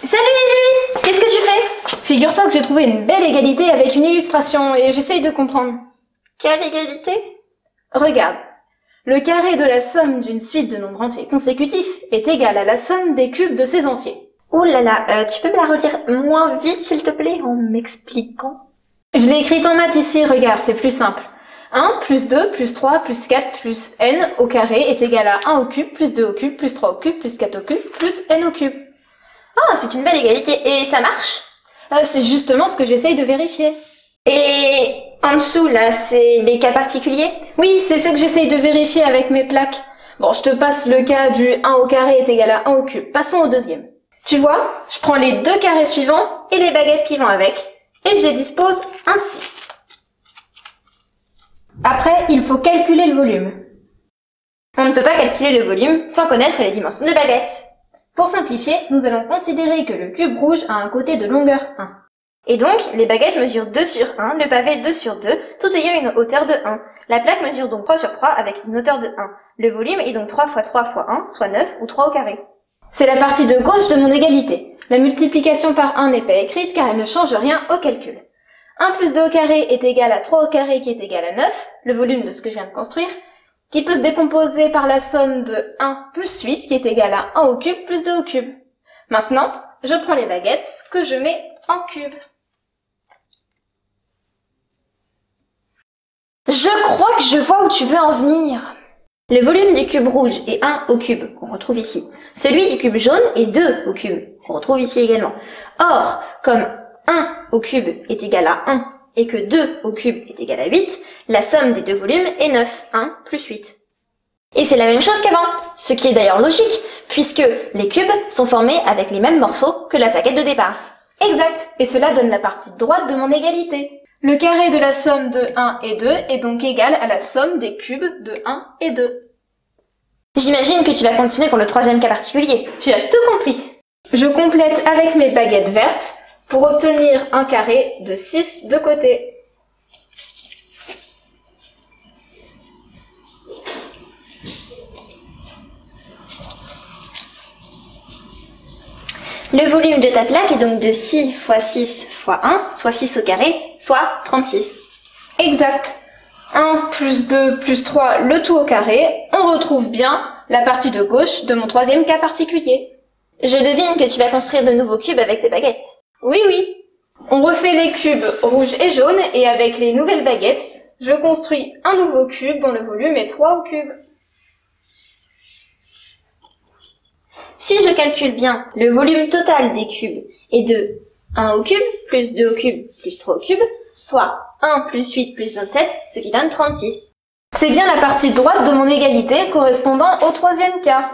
Salut Lily! Qu'est-ce que tu fais? Figure-toi que j'ai trouvé une belle égalité avec une illustration et j'essaye de comprendre. Quelle égalité? Regarde. Le carré de la somme d'une suite de nombres entiers consécutifs est égal à la somme des cubes de ces entiers. Oh là là, tu peux me la relire moins vite s'il te plaît en m'expliquant? Je l'ai écrite en maths ici, regarde, c'est plus simple. 1 plus 2 plus 3 plus 4 plus n au carré est égal à 1 au cube plus 2 au cube plus 3 au cube plus 4 au cube plus n au cube. Ah, c'est une belle égalité. Et ça marche? C'est justement ce que j'essaye de vérifier. Et en dessous, là, c'est les cas particuliers? Oui, c'est ce que j'essaye de vérifier avec mes plaques. Bon, je te passe le cas du 1 au carré est égal à 1 au cube. Passons au deuxième. Tu vois, je prends les deux carrés suivants et les baguettes qui vont avec, et je les dispose ainsi. Après, il faut calculer le volume. On ne peut pas calculer le volume sans connaître les dimensions des baguettes. Pour simplifier, nous allons considérer que le cube rouge a un côté de longueur 1. Et donc, les baguettes mesurent 2 sur 1, le pavé 2 sur 2, tout ayant une hauteur de 1. La plaque mesure donc 3 sur 3 avec une hauteur de 1. Le volume est donc 3 fois 3 fois 1, soit 9 ou 3 au carré. C'est la partie de gauche de mon égalité. La multiplication par 1 n'est pas écrite car elle ne change rien au calcul. 1 plus 2 au carré est égal à 3 au carré qui est égal à 9, le volume de ce que je viens de construire, qui peut se décomposer par la somme de 1 plus 8 qui est égal à 1 au cube plus 2 au cube. Maintenant, je prends les baguettes que je mets en cube. Je crois que je vois où tu veux en venir. Le volume du cube rouge est 1 au cube, qu'on retrouve ici. Celui du cube jaune est 2 au cube, qu'on retrouve ici également. Or, comme 1 au cube est égal à 1 et que 2 au cube est égal à 8, la somme des deux volumes est 9, 1 plus 8. Et c'est la même chose qu'avant, ce qui est d'ailleurs logique, puisque les cubes sont formés avec les mêmes morceaux que la plaquette de départ. Exact, et cela donne la partie droite de mon égalité. Le carré de la somme de 1 et 2 est donc égal à la somme des cubes de 1 et 2. J'imagine que tu vas continuer pour le troisième cas particulier. Tu as tout compris. Je complète avec mes baguettes vertes pour obtenir un carré de 6 de côté. Le volume de ta plaque est donc de 6 fois 6 fois 1, soit 6 au carré, soit 36. Exact. 1 plus 2 plus 3, le tout au carré, on retrouve bien la partie de gauche de mon troisième cas particulier. Je devine que tu vas construire de nouveaux cubes avec tes baguettes. Oui, oui. On refait les cubes rouges et jaunes et avec les nouvelles baguettes, je construis un nouveau cube dont le volume est 3 au cube. Si je calcule bien, le volume total des cubes est de 1 au cube plus 2 au cube plus 3 au cube, soit 1 plus 8 plus 27, ce qui donne 36. C'est bien la partie droite de mon égalité correspondant au troisième cas.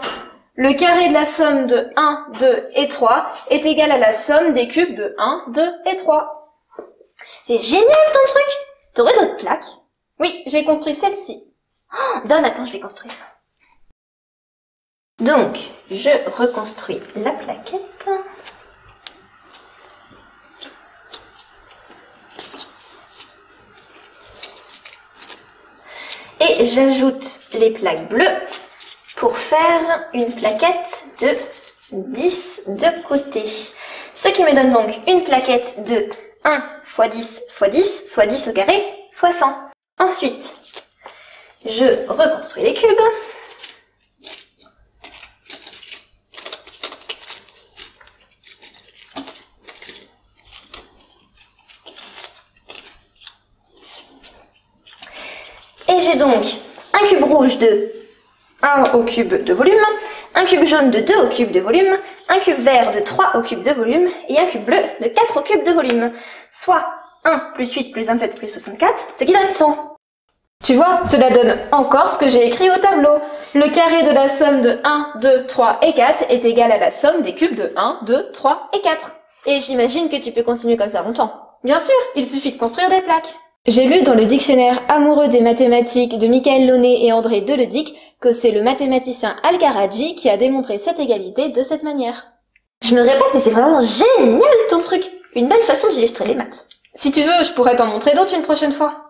Le carré de la somme de 1, 2 et 3 est égal à la somme des cubes de 1, 2 et 3. C'est génial ton truc! T'aurais d'autres plaques? Oui, j'ai construit celle-ci. Oh, donne, attends, je vais construire. Donc, je reconstruis la plaquette. Et j'ajoute les plaques bleues pour faire une plaquette de 10 de côté. Ce qui me donne donc une plaquette de 1 x 10 x 10, soit 10 au carré, soit 100. Ensuite, je reconstruis les cubes. Et j'ai donc un cube rouge de 1 au cube de volume, un cube jaune de 2 au cube de volume, un cube vert de 3 au cube de volume et un cube bleu de 4 au cube de volume, soit 1 plus 8 plus 27 plus 64, ce qui donne 100. Tu vois, cela donne encore ce que j'ai écrit au tableau. Le carré de la somme de 1, 2, 3 et 4 est égal à la somme des cubes de 1, 2, 3 et 4. Et j'imagine que tu peux continuer comme ça longtemps. Bien sûr, il suffit de construire des plaques. J'ai lu dans le dictionnaire amoureux des mathématiques de Michael Launay et André Deledic que c'est le mathématicien Al-Kharadji qui a démontré cette égalité de cette manière. Je me répète, mais c'est vraiment génial ton truc! Une belle façon d'illustrer les maths. Si tu veux, je pourrais t'en montrer d'autres une prochaine fois.